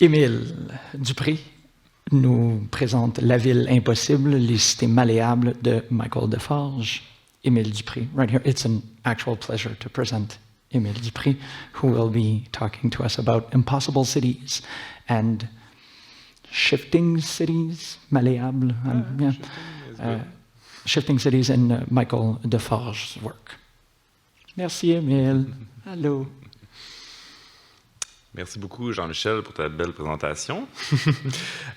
Émile Dupré nous présente La ville impossible, les cités malléables de Michael Deforge. Émile Dupré, right here. It's an actual pleasure to present Émile Dupré, who will be talking to us about impossible cities and shifting cities, malléables. Shifting cities in Michael Deforge's work. Merci, Émile. Allô. Merci beaucoup, Jean-Michel, pour ta belle présentation.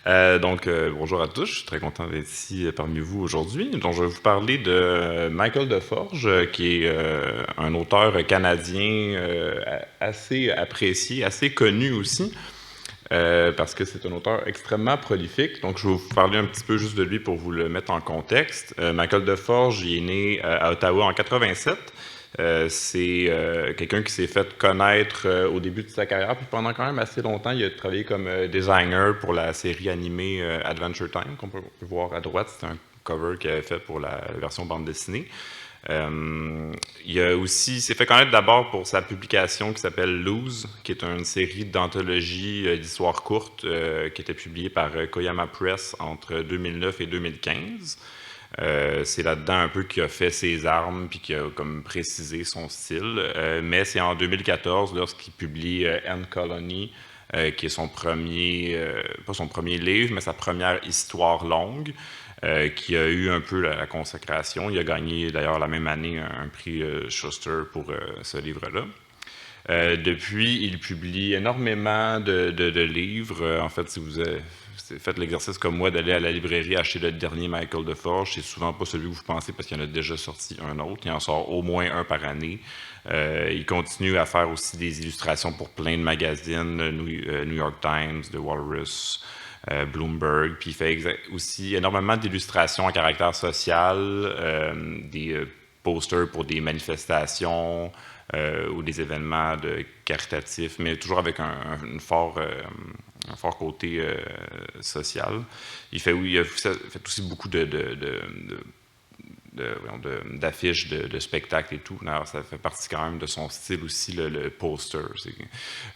Bonjour à tous, je suis très content d'être ici parmi vous aujourd'hui. Donc, je vais vous parler de Michael Deforge, qui est un auteur canadien assez apprécié, assez connu aussi, parce que c'est un auteur extrêmement prolifique. Donc, je vais vous parler un petit peu juste de lui pour vous le mettre en contexte. Michael Deforge, il est né à Ottawa en 87. C'est quelqu'un qui s'est fait connaître au début de sa carrière, puis pendant quand même assez longtemps, il a travaillé comme designer pour la série animée Adventure Time, qu'on peut voir à droite. C'est un cover qu'il avait fait pour la version bande dessinée. Il s'est fait connaître d'abord pour sa publication qui s'appelle Lose, qui est une série d'anthologies d'histoires courtes qui était publiée par Koyama Press entre 2009 et 2015. C'est là-dedans un peu qu'il a fait ses armes puis qu'il a comme précisé son style. Mais c'est en 2014 lorsqu'il publie End Colony, qui est son premier, pas son premier livre, mais sa première histoire longue, qui a eu un peu la consécration. Il a gagné d'ailleurs la même année un prix Schuster pour ce livre-là. Depuis, il publie énormément de livres. En fait, si vous faites l'exercice comme moi d'aller à la librairie acheter le dernier Michael Deforge, c'est souvent pas celui que vous pensez parce qu'il y en a déjà sorti un autre. Il en sort au moins un par année. Il continue à faire aussi des illustrations pour plein de magazines, New York Times, The Walrus, Bloomberg. Puis il fait aussi énormément d'illustrations à caractère social, des posters pour des manifestations, ou des événements caritatifs, mais toujours avec un fort côté social. Il a fait aussi beaucoup d'affiches, de spectacles et tout. Alors, ça fait partie quand même de son style aussi, le poster.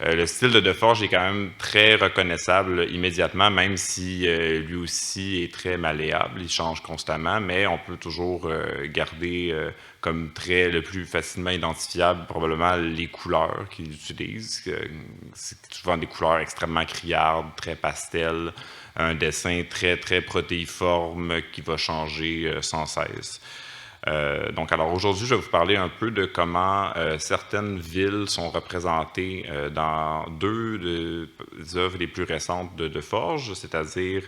Le style de Deforge est quand même très reconnaissable immédiatement, même si lui aussi est très malléable. Il change constamment, mais on peut toujours garder comme trait le plus facilement identifiable probablement les couleurs qu'il utilise. C'est souvent des couleurs extrêmement criardes, très pastel, un dessin très, très protéiforme qui va changer sans cesse. Alors aujourd'hui, je vais vous parler un peu de comment certaines villes sont représentées dans deux des œuvres les plus récentes de Deforge, c'est-à-dire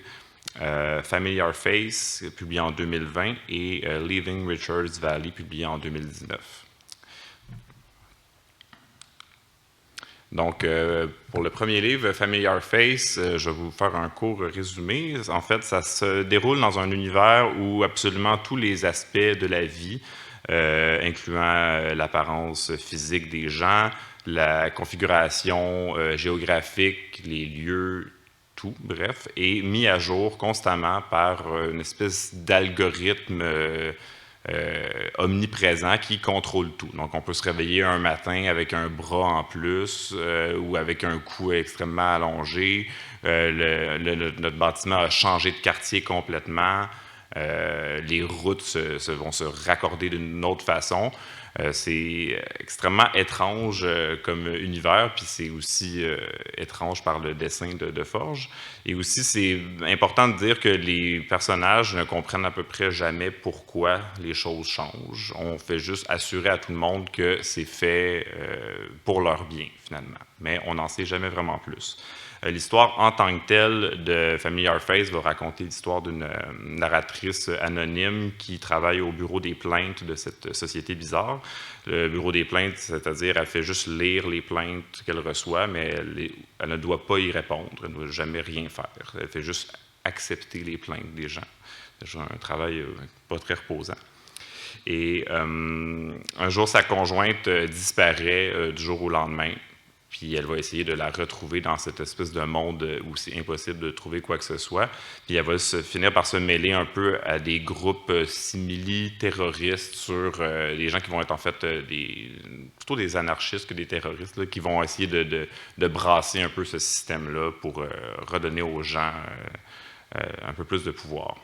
Familiar Face, publié en 2020, et Leaving Richards Valley, publié en 2019. Donc, pour le premier livre, Familiar Face, je vais vous faire un court résumé. En fait, ça se déroule dans un univers où absolument tous les aspects de la vie, incluant l'apparence physique des gens, la configuration géographique, les lieux, tout, bref, est mis à jour constamment par une espèce d'algorithme omniprésent qui contrôle tout. Donc, on peut se réveiller un matin avec un bras en plus ou avec un cou extrêmement allongé. Notre bâtiment a changé de quartier complètement. Les routes vont se raccorder d'une autre façon. C'est extrêmement étrange comme univers, puis c'est aussi étrange par le dessin de Deforge. Et aussi, c'est important de dire que les personnages ne comprennent à peu près jamais pourquoi les choses changent. On fait juste assurer à tout le monde que c'est fait pour leur bien, finalement. Mais on n'en sait jamais vraiment plus. L'histoire en tant que telle de Familiar Face va raconter l'histoire d'une narratrice anonyme qui travaille au bureau des plaintes de cette société bizarre. Le bureau des plaintes, c'est-à-dire elle fait juste lire les plaintes qu'elle reçoit, mais elle ne doit pas y répondre, elle ne doit jamais rien faire. Elle fait juste accepter les plaintes des gens. C'est déjà un travail pas très reposant. Et un jour, sa conjointe disparaît du jour au lendemain. puis elle va essayer de la retrouver dans cette espèce de monde où c'est impossible de trouver quoi que ce soit. Puis elle va finir par se mêler un peu à des groupes simili-terroristes sur des gens qui vont être en fait plutôt des anarchistes que des terroristes, là, qui vont essayer de brasser un peu ce système-là pour redonner aux gens un peu plus de pouvoir.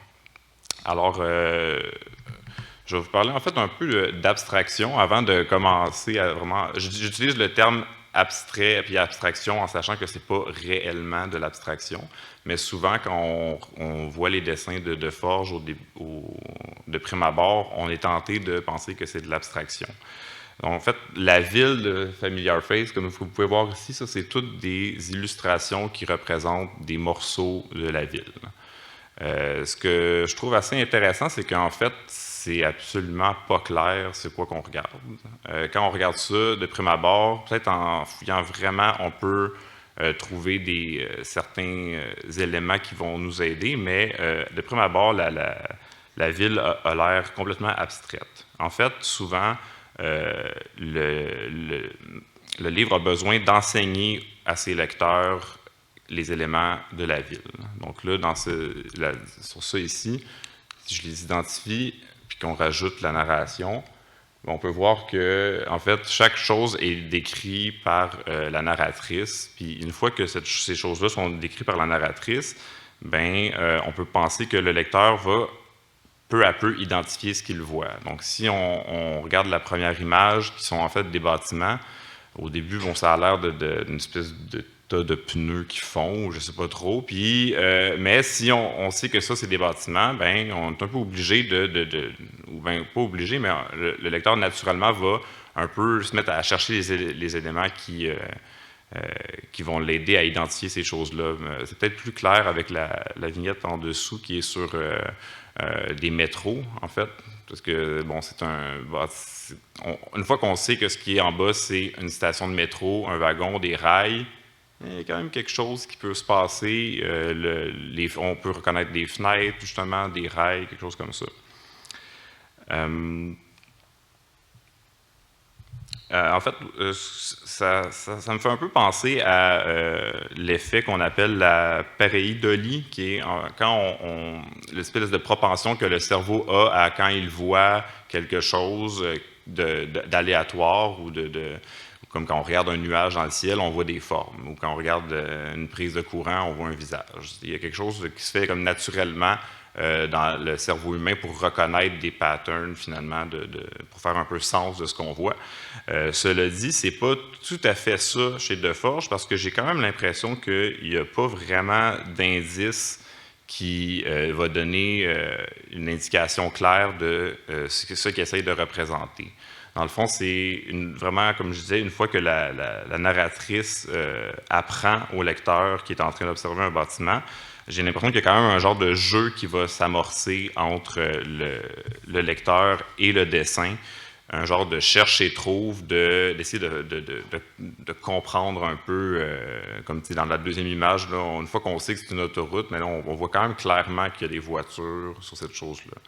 Alors, je vais vous parler en fait un peu d'abstraction avant de commencer à vraiment... J'utilise le terme abstrait puis abstraction en sachant que c'est pas réellement de l'abstraction, mais souvent quand on voit les dessins de Forge de prime abord, on est tenté de penser que c'est de l'abstraction. En fait, la ville de Familiar Face, comme vous pouvez voir ici, ça c'est toutes des illustrations qui représentent des morceaux de la ville. Ce que je trouve assez intéressant, c'est qu'en fait, c'est absolument pas clair c'est quoi qu'on regarde. Quand on regarde ça de prime abord, peut-être en fouillant vraiment, on peut trouver certains éléments qui vont nous aider, mais de prime abord, la ville a l'air complètement abstraite. En fait, souvent, le livre a besoin d'enseigner à ses lecteurs les éléments de la ville. Donc là, sur ça ici, si je les identifie, puis qu'on rajoute la narration, on peut voir que, en fait, chaque chose est décrite par la narratrice. Puis une fois que ces choses-là sont décrites par la narratrice, on peut penser que le lecteur va peu à peu identifier ce qu'il voit. Donc, si on regarde la première image, qui sont en fait des bâtiments, au début, ça a l'air d'une espèce de tas de pneus qui font, je ne sais pas trop. Puis, mais si on sait que ça, c'est des bâtiments, on est un peu obligé ou pas obligé, mais le lecteur, naturellement, va un peu se mettre à chercher les éléments qui vont l'aider à identifier ces choses-là. C'est peut-être plus clair avec la vignette en dessous qui est sur des métros, en fait, parce que, une fois qu'on sait que ce qui est en bas, c'est une station de métro, un wagon, des rails, il y a quand même quelque chose qui peut se passer. On peut reconnaître des fenêtres, justement, des rails, quelque chose comme ça. En fait, ça me fait un peu penser à l'effet qu'on appelle la pareidolie, qui est quand l'espèce de propension que le cerveau a à quand il voit quelque chose d'aléatoire ou comme quand on regarde un nuage dans le ciel, on voit des formes, ou quand on regarde une prise de courant, on voit un visage. Il y a quelque chose qui se fait comme naturellement dans le cerveau humain pour reconnaître des patterns, finalement, pour faire un peu sens de ce qu'on voit. Cela dit, c'est pas tout à fait ça chez DeForge, parce que j'ai quand même l'impression qu'il n'y a pas vraiment d'indice qui va donner une indication claire de ce qu'il essaye de représenter. Dans le fond, c'est vraiment, comme je disais, une fois que la narratrice apprend au lecteur qui est en train d'observer un bâtiment, j'ai l'impression qu'il y a quand même un genre de jeu qui va s'amorcer entre le lecteur et le dessin, un genre de cherche et trouve, d'essayer de comprendre un peu, comme dans la deuxième image, là, une fois qu'on sait que c'est une autoroute, mais là, on voit quand même clairement qu'il y a des voitures sur cette chose-là.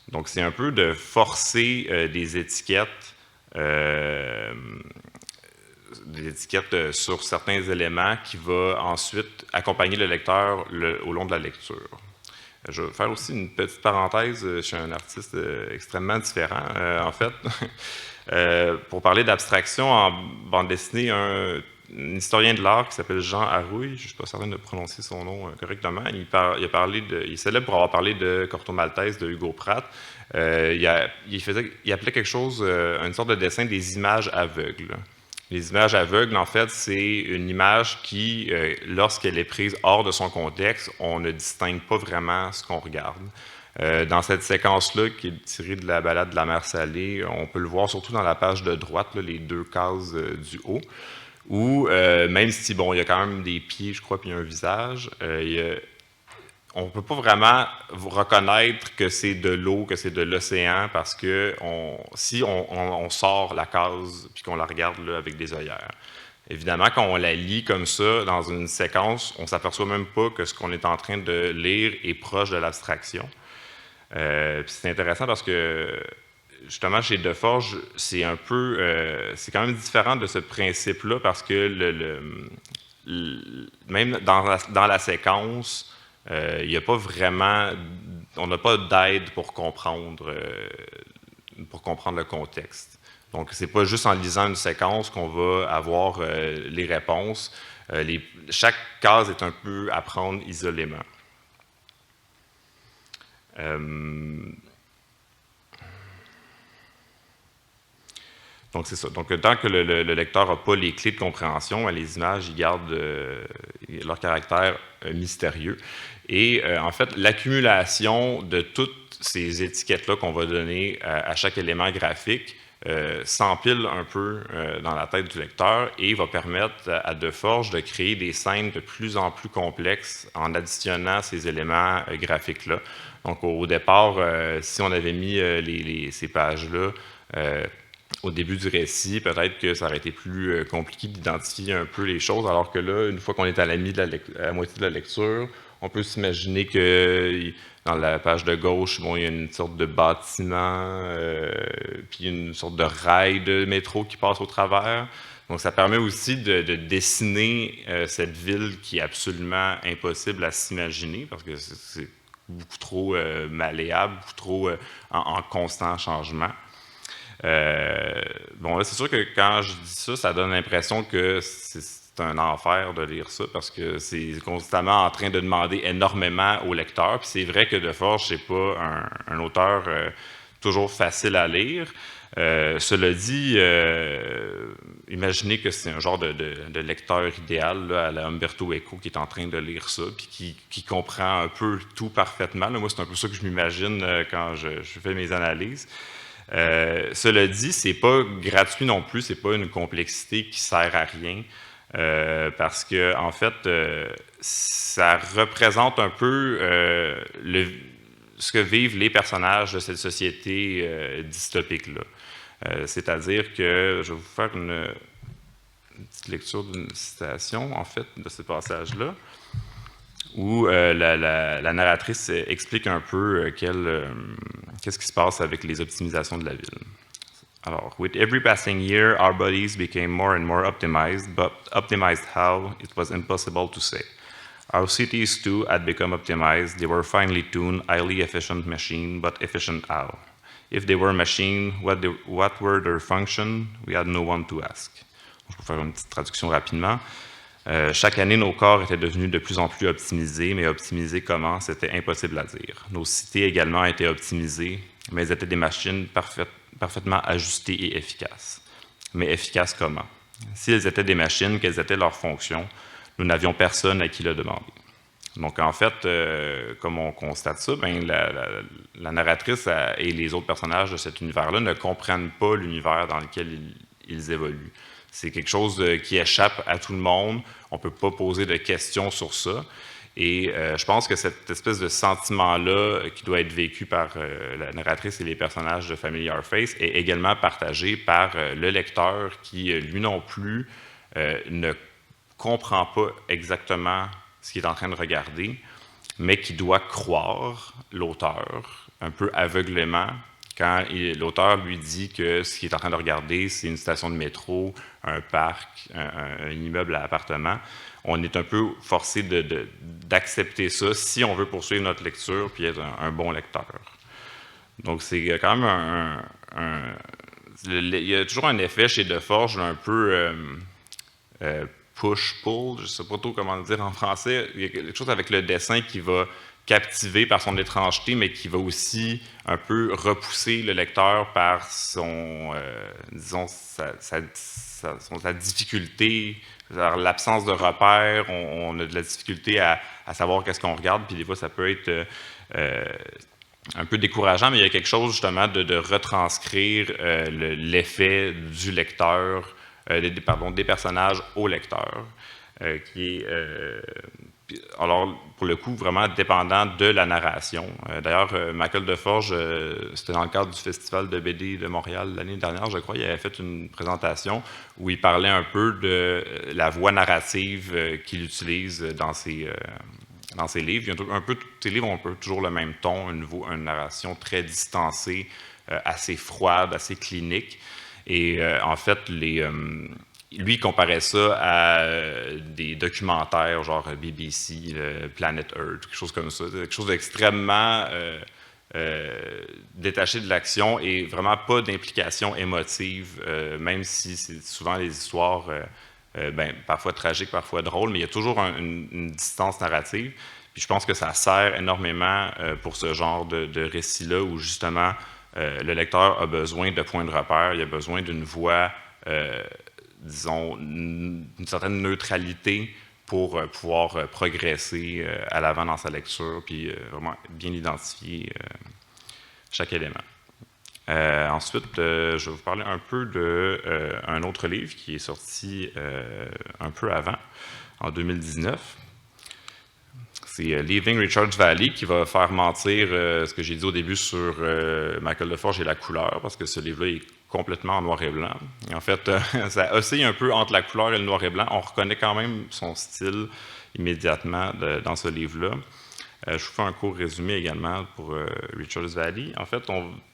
Donc, c'est un peu de forcer des étiquettes sur certains éléments qui va ensuite accompagner le lecteur au long de la lecture. Je vais faire aussi une petite parenthèse. Je suis un artiste extrêmement différent, en fait. Pour parler d'abstraction en bande dessinée, un historien de l'art qui s'appelle Jean Harouille, je ne suis pas certain de prononcer son nom correctement, il est célèbre pour avoir parlé de Corto Maltese de Hugo Pratt. Il appelait quelque chose, une sorte de dessin des images aveugles. Les images aveugles, en fait, c'est une image qui, lorsqu'elle est prise hors de son contexte, on ne distingue pas vraiment ce qu'on regarde. Dans cette séquence-là, qui est tirée de la balade de la mer Salée, on peut le voir surtout dans la page de droite, là, les deux cases du haut, où même si, il y a quand même des pieds, je crois, puis un visage, on ne peut pas vraiment reconnaître que c'est de l'eau, que c'est de l'océan, parce que si on sort la case puis qu'on la regarde là, avec des œillères. Évidemment, quand on la lit comme ça, dans une séquence, on ne s'aperçoit même pas que ce qu'on est en train de lire est proche de l'abstraction. C'est intéressant parce que justement, chez Deforge, c'est un peu, c'est quand même différent de ce principe-là parce que même dans la séquence, il n'y a pas vraiment, on n'a pas d'aide pour comprendre le contexte. Donc, c'est pas juste en lisant une séquence qu'on va avoir les réponses. Chaque case est un peu à prendre isolément. Donc, c'est ça. Donc, tant que le lecteur n'a pas les clés de compréhension, les images, ils gardent leur caractère mystérieux. Et en fait, l'accumulation de toutes ces étiquettes-là qu'on va donner à chaque élément graphique s'empile un peu dans la tête du lecteur et va permettre à Deforge de créer des scènes de plus en plus complexes en additionnant ces éléments graphiques-là. Donc, au départ, si on avait mis ces pages-là au début du récit, peut-être que ça aurait été plus compliqué d'identifier un peu les choses, alors que là, une fois qu'on est à la moitié de la lecture, on peut s'imaginer que dans la page de gauche, bon, il y a une sorte de bâtiment, puis une sorte de rail de métro qui passe au travers. Donc, ça permet aussi de dessiner cette ville qui est absolument impossible à s'imaginer, parce que c'est beaucoup trop malléable, beaucoup trop en constant changement. Bon, là, c'est sûr que quand je dis ça, ça donne l'impression que c'est un enfer de lire ça parce que c'est constamment en train de demander énormément au lecteur. Puis c'est vrai que Deforge, c'est pas un auteur toujours facile à lire. Cela dit, imaginez que c'est un genre de lecteur idéal là, à la Umberto Eco qui est en train de lire ça puis qui comprend un peu tout parfaitement. Là, moi, c'est un peu ça que je m'imagine quand je fais mes analyses. Cela dit, c'est pas gratuit non plus, c'est pas une complexité qui sert à rien, parce que en fait, ça représente un peu ce que vivent les personnages de cette société dystopique-là. C'est-à-dire que je vais vous faire une petite lecture d'une citation, en fait, de ce passage-là, où la narratrice explique un peu qu'est-ce qui se passe avec les optimisations de la ville. Alors, with every passing year, our bodies became more and more optimized, but optimized how, it was impossible to say. Our cities too had become optimized. They were finely tuned, highly efficient machines, but efficient how? If they were machines, what were their functions? We had no one to ask. Je vais faire une petite traduction rapidement. Chaque année, nos corps étaient devenus de plus en plus optimisés, mais optimisés comment, c'était impossible à dire. Nos cités également étaient optimisées, mais elles étaient des machines parfaitement ajustées et efficaces. Mais efficaces comment? Si elles étaient des machines, quelles étaient leurs fonctions? Nous n'avions personne à qui le demander. Donc, en fait, comme on constate ça, ben, la narratrice et les autres personnages de cet univers-là ne comprennent pas l'univers dans lequel ils évoluent. C'est quelque chose qui échappe à tout le monde. On ne peut pas poser de questions sur ça. Et je pense que cette espèce de sentiment-là qui doit être vécu par la narratrice et les personnages de Familiar Face est également partagé par le lecteur qui, lui non plus, ne comprend pas exactement ce qu'il est en train de regarder, mais qui doit croire l'auteur un peu aveuglément quand l'auteur lui dit que ce qu'il est en train de regarder, c'est une station de métro, un parc, un immeuble à appartements. On est un peu forcé d'accepter ça si on veut poursuivre notre lecture puis être un bon lecteur. Donc, c'est quand même il y a toujours un effet chez Deforge un peu push-pull, je ne sais pas trop comment le dire en français. Il y a quelque chose avec le dessin qui va captivé par son étrangeté, mais qui va aussi un peu repousser le lecteur par disons, sa difficulté, l'absence de repères. On a de la difficulté à savoir qu'est-ce qu'on regarde, puis des fois, ça peut être un peu décourageant, mais il y a quelque chose, justement, de retranscrire l'effet du lecteur, des personnages au lecteur, qui est... alors, pour le coup, vraiment dépendant de la narration. D'ailleurs, Michael Deforge, c'était dans le cadre du Festival de BD de Montréal l'année dernière, je crois, il avait fait une présentation où il parlait un peu de la voix narrative qu'il utilise dans ses livres. Un peu tous ses livres ont toujours le même ton, une narration très distancée, assez froide, assez clinique. Et en fait, lui comparait ça à des documentaires genre BBC, Planet Earth, quelque chose comme ça. Quelque chose d'extrêmement détaché de l'action et vraiment pas d'implication émotive, même si c'est souvent les histoires parfois tragiques, parfois drôles, mais il y a toujours une distance narrative. Puis je pense que ça sert énormément pour ce genre de récit-là où justement le lecteur a besoin de points de repère, il a besoin d'une voix, disons, une certaine neutralité pour pouvoir progresser à l'avant dans sa lecture, puis vraiment bien identifier chaque élément. Ensuite, je vais vous parler un peu d'un autre livre qui est sorti un peu avant, en 2019. C'est Leaving Richards Valley qui va faire mentir ce que j'ai dit au début sur Michael Deforge et la couleur, parce que ce livre-là est complètement en noir et blanc. Et en fait, ça oscille un peu entre la couleur et le noir et blanc. On reconnaît quand même son style immédiatement dans ce livre-là. Je vous fais un court résumé également pour Richards Valley. En fait,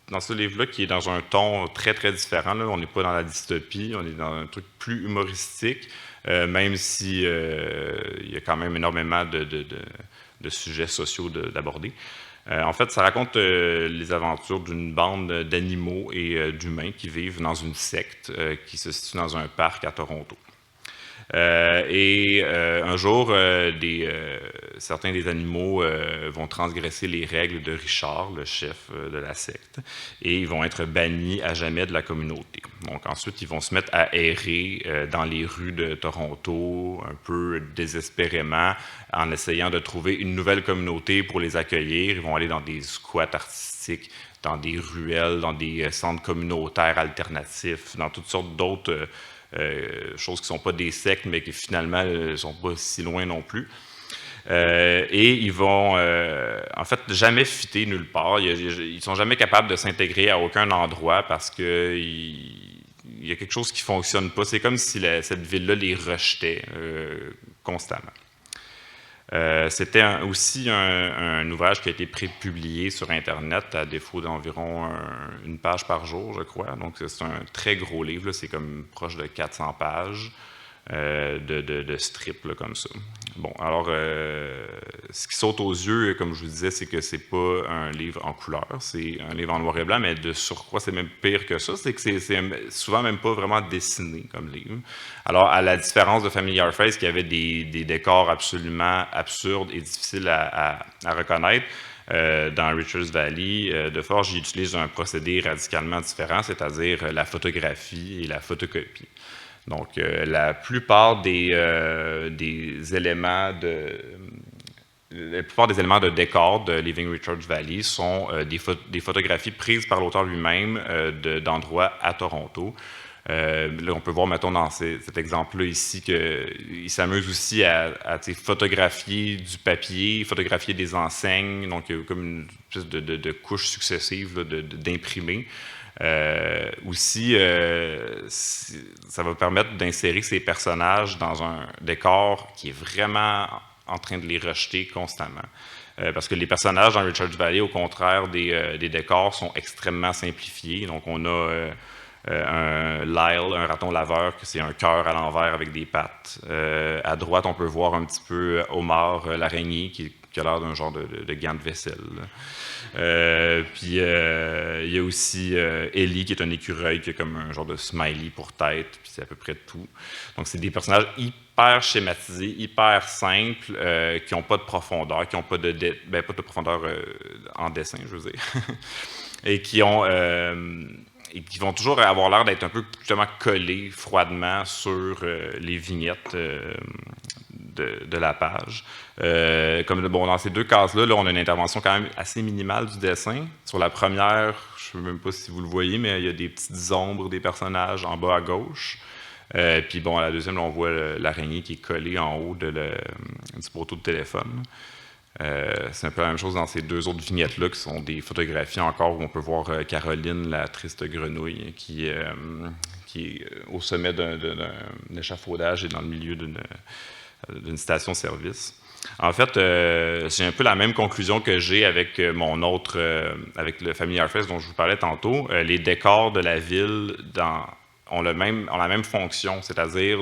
dans ce livre-là, qui est dans un ton très, très différent, là, on n'est pas dans la dystopie, on est dans un truc plus humoristique, même si il y a quand même énormément de sujets sociaux d'aborder. En fait, ça raconte les aventures d'une bande d'animaux et d'humains qui vivent dans une secte qui se situe dans un parc à Toronto. Un jour, certains des animaux vont transgresser les règles de Richard, le chef de la secte, et ils vont être bannis à jamais de la communauté. Donc ensuite, ils vont se mettre à errer dans les rues de Toronto, un peu désespérément, en essayant de trouver une nouvelle communauté pour les accueillir. Ils vont aller dans des squats artistiques, dans des ruelles, dans des centres communautaires alternatifs, dans toutes sortes d'autres choses qui ne sont pas des sectes, mais qui finalement ne sont pas si loin non plus. Et ils vont, en fait, jamais fitter nulle part. Ils ne sont jamais capables de s'intégrer à aucun endroit parce qu'il y a quelque chose qui ne fonctionne pas. C'est comme si cette ville-là les rejetait constamment. C'était aussi un ouvrage qui a été prépublié sur Internet à défaut d'environ une page par jour, je crois. Donc, c'est un très gros livre. C'est comme proche de 400 pages de strips là, comme ça. Bon, alors, ce qui saute aux yeux, comme je vous disais, c'est que c'est pas un livre en couleur, c'est un livre en noir et blanc, mais de surcroît, c'est même pire que ça, c'est que c'est souvent même pas vraiment dessiné comme livre. Alors, à la différence de Familiar Face, qui avait des décors absolument absurdes et difficiles à reconnaître, dans Richards Valley, Deforge utilise un procédé radicalement différent, c'est-à-dire la photographie et la photocopie. Donc, la plupart des éléments de décor de Leaving Richards Valley sont des photographies prises par l'auteur lui-même d'endroits à Toronto. Là, on peut voir, mettons, dans cet exemple-là ici, qu'il s'amuse aussi à photographier du papier, photographier des enseignes, donc il y a comme une espèce de couches successives d'imprimés. Aussi, ça va permettre d'insérer ces personnages dans un décor qui est vraiment en train de les rejeter constamment. Parce que les personnages dans Richards Valley, au contraire des décors, sont extrêmement simplifiés. Donc, on a un Lyle, un raton laveur, que c'est un cœur à l'envers avec des pattes. À droite, on peut voir un petit peu Omar, l'araignée, qui a l'air d'un genre de gant de vaisselle. Puis il y a aussi Ellie, qui est un écureuil, qui a comme un genre de smiley pour tête, puis c'est à peu près tout. Donc c'est des personnages hyper schématisés, hyper simples, qui n'ont pas de profondeur, qui n'ont pas pas de profondeur en dessin, je veux dire, et qui vont toujours avoir l'air d'être un peu justement collés froidement sur les vignettes de la page. Comme dans ces deux cases-là, on a une intervention quand même assez minimale du dessin. Sur la première, je ne sais même pas si vous le voyez, mais il y a des petites ombres des personnages en bas à gauche. Puis à la deuxième, là, on voit l'araignée qui est collée en haut du poteau de téléphone. C'est un peu la même chose dans ces deux autres vignettes-là, qui sont des photographies encore où on peut voir Caroline, la triste grenouille, qui est au sommet d'un échafaudage et dans le milieu d'une station-service. En fait, c'est un peu la même conclusion que j'ai avec mon autre, avec le Familiar Face dont je vous parlais tantôt. Les décors de la ville ont la même fonction, c'est-à-dire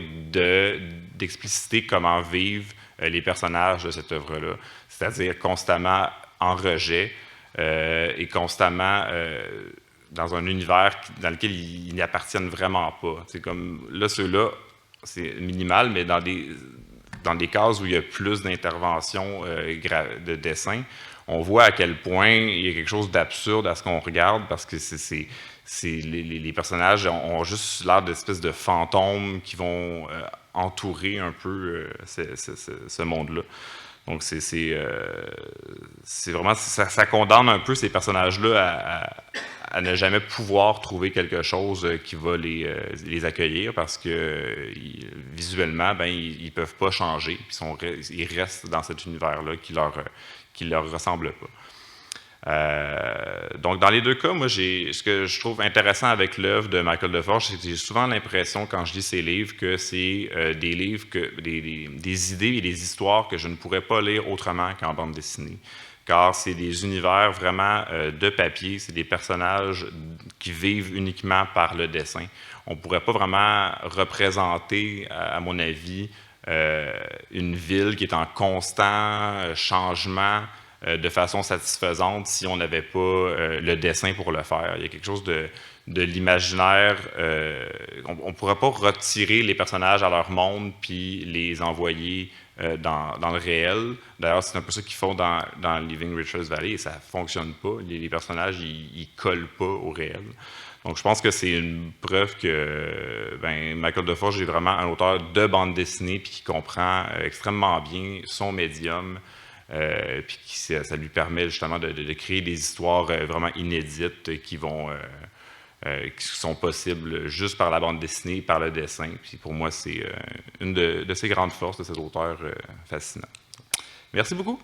d'expliciter comment vivent les personnages de cette œuvre-là, c'est-à-dire constamment en rejet et constamment dans un univers dans lequel ils n'y appartiennent vraiment pas. C'est comme là, ceux-là, c'est minimal, mais dans des cases où il y a plus d'interventions de dessin, on voit à quel point il y a quelque chose d'absurde à ce qu'on regarde parce que les personnages ont juste l'air d'espèces de fantômes qui vont entourer un peu ce monde-là. Donc c'est vraiment, ça condamne un peu ces personnages-là à ne jamais pouvoir trouver quelque chose qui va les accueillir parce que visuellement, ben, ils ne peuvent pas changer. Ils restent dans cet univers-là qui leur ressemble pas. Donc, dans les deux cas, moi, ce que je trouve intéressant avec l'œuvre de Michael Deforge, c'est que j'ai souvent l'impression, quand je lis ses livres, que c'est des livres, des idées et des histoires que je ne pourrais pas lire autrement qu'en bande dessinée. Car c'est des univers vraiment de papier, c'est des personnages qui vivent uniquement par le dessin. On ne pourrait pas vraiment représenter, à mon avis, une ville qui est en constant changement de façon satisfaisante si on n'avait pas le dessin pour le faire. Il y a quelque chose de l'imaginaire. On ne pourrait pas retirer les personnages à leur monde puis les envoyer dans le réel. D'ailleurs, c'est un peu ça qu'ils font dans Leaving Richards Valley et ça ne fonctionne pas. Les personnages, ils ne collent pas au réel. Donc, je pense que c'est une preuve que Michael Deforge est vraiment un auteur de bande dessinée puis qui comprend extrêmement bien son médium. Puis ça lui permet justement de créer des histoires vraiment inédites qui sont possibles juste par la bande dessinée, par le dessin. Puis pour moi, c'est une de ces grandes forces de cet auteur fascinant. Merci beaucoup.